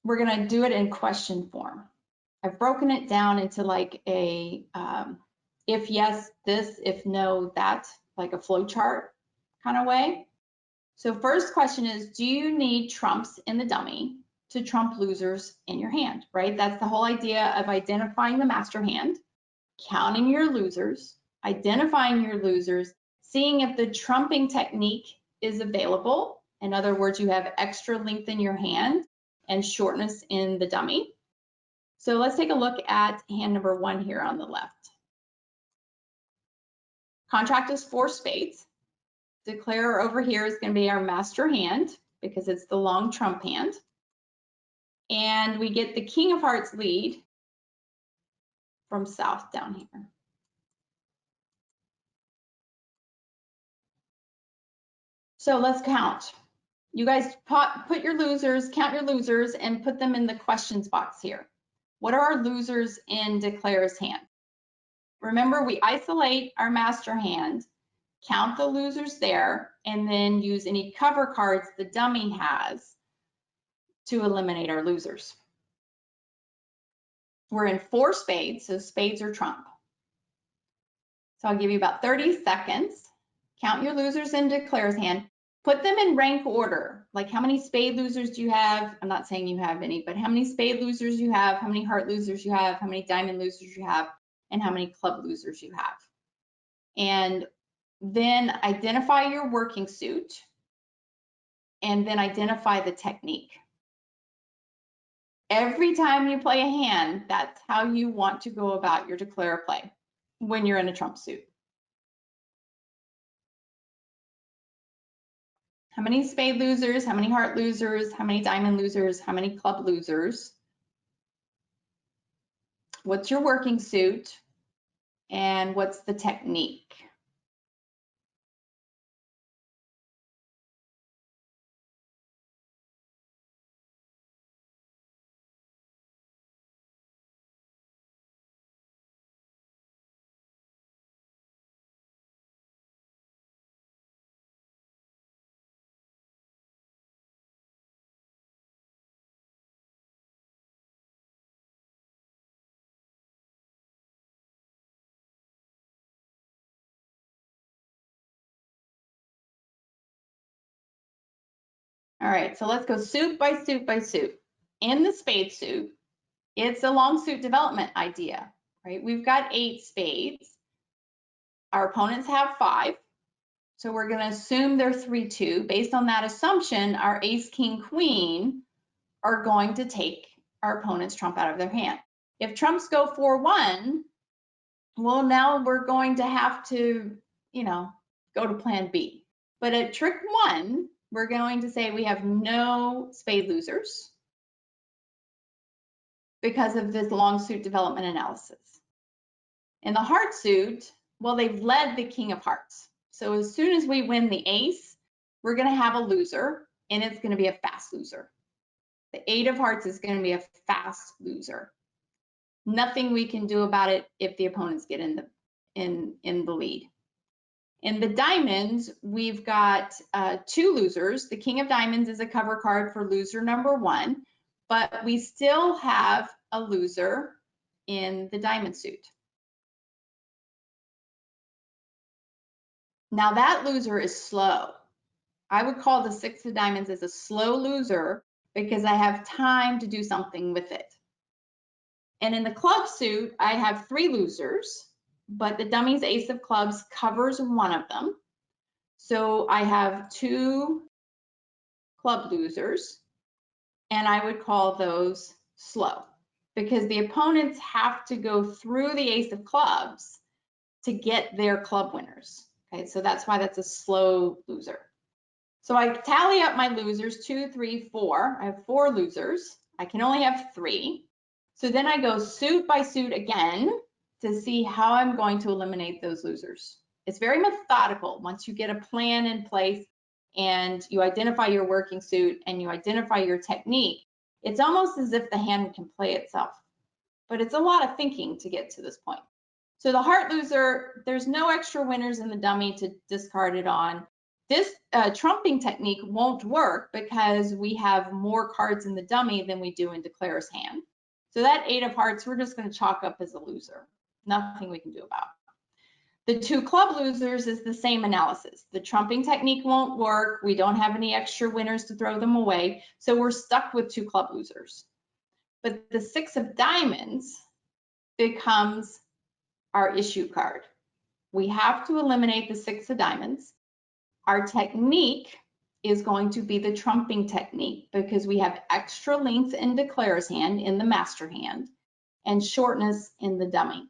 we're gonna do it in question form. I've broken it down into like a if yes, this, if no, that, like a flow chart kind of way. So first question is, do you need trumps in the dummy to trump losers in your hand, right? That's the whole idea of identifying the master hand, counting your losers, identifying your losers, seeing if the trumping technique is available. In other words, you have extra length in your hand and shortness in the dummy. So let's take a look at hand number 1 here on the left. Contract is 4 spades. Declare over here is going to be our master hand because it's the long trump hand. And we get the king of hearts lead from south down here. So let's count. You guys put your losers, count your losers, and put them in the questions box here. What are our losers in Declare's hand? Remember, we isolate our master hand, count the losers there, and then use any cover cards the dummy has to eliminate our losers. We're in 4 spades, so spades are trump. So I'll give you about 30 seconds. Count your losers in Declare's hand. Put them in rank order. Like how many spade losers do you have? I'm not saying you have any, but how many spade losers you have, how many heart losers you have, how many diamond losers you have, and how many club losers you have. And then identify your working suit, and then identify the technique. Every time you play a hand, that's how you want to go about your Declare play when you're in a trump suit. How many spade losers, how many heart losers, how many diamond losers, how many club losers? What's your working suit? And what's the technique? All right, so let's go suit by suit by suit. In the spade suit, it's a long suit development idea, right? We've got 8 spades. Our opponents have 5. So we're going to assume they're 3-2. Based on that assumption, our ace, king, queen are going to take our opponent's trump out of their hand. If trumps go 4-1, well, now we're going to have to, go to plan B. But at trick 1, we're going to say we have no spade losers because of this long suit development analysis. In the heart suit, well, they've led the king of hearts. So as soon as we win the ace, we're going to have a loser, and it's going to be a fast loser. The 8 of hearts is going to be a fast loser. Nothing we can do about it if the opponents get in the lead. In the diamonds, we've got 2 losers. The king of diamonds is a cover card for loser number 1, but we still have a loser in the diamond suit. Now that loser is slow. I would call the 6 of diamonds as a slow loser because I have time to do something with it. And in the club suit, I have 3 losers, but the dummy's ace of clubs covers one of them. So I have 2 club losers, and I would call those slow because the opponents have to go through the ace of clubs to get their club winners. Okay, so that's why that's a slow loser. So I tally up my losers, 2, 3, 4. I have 4 losers. I can only have 3. So then I go suit by suit again to see how I'm going to eliminate those losers. It's very methodical once you get a plan in place and you identify your working suit and you identify your technique. It's almost as if the hand can play itself, but it's a lot of thinking to get to this point. So the heart loser, there's no extra winners in the dummy to discard it on. This trumping technique won't work because we have more cards in the dummy than we do in Declare's hand. So that 8 of hearts, we're just going to chalk up as a loser. Nothing we can do about. The 2 club losers is the same analysis. The trumping technique won't work. We don't have any extra winners to throw them away. So we're stuck with 2 club losers. But the 6 of diamonds becomes our issue card. We have to eliminate the 6 of diamonds. Our technique is going to be the trumping technique because we have extra length in Declare's hand, in the master hand, and shortness in the dummy.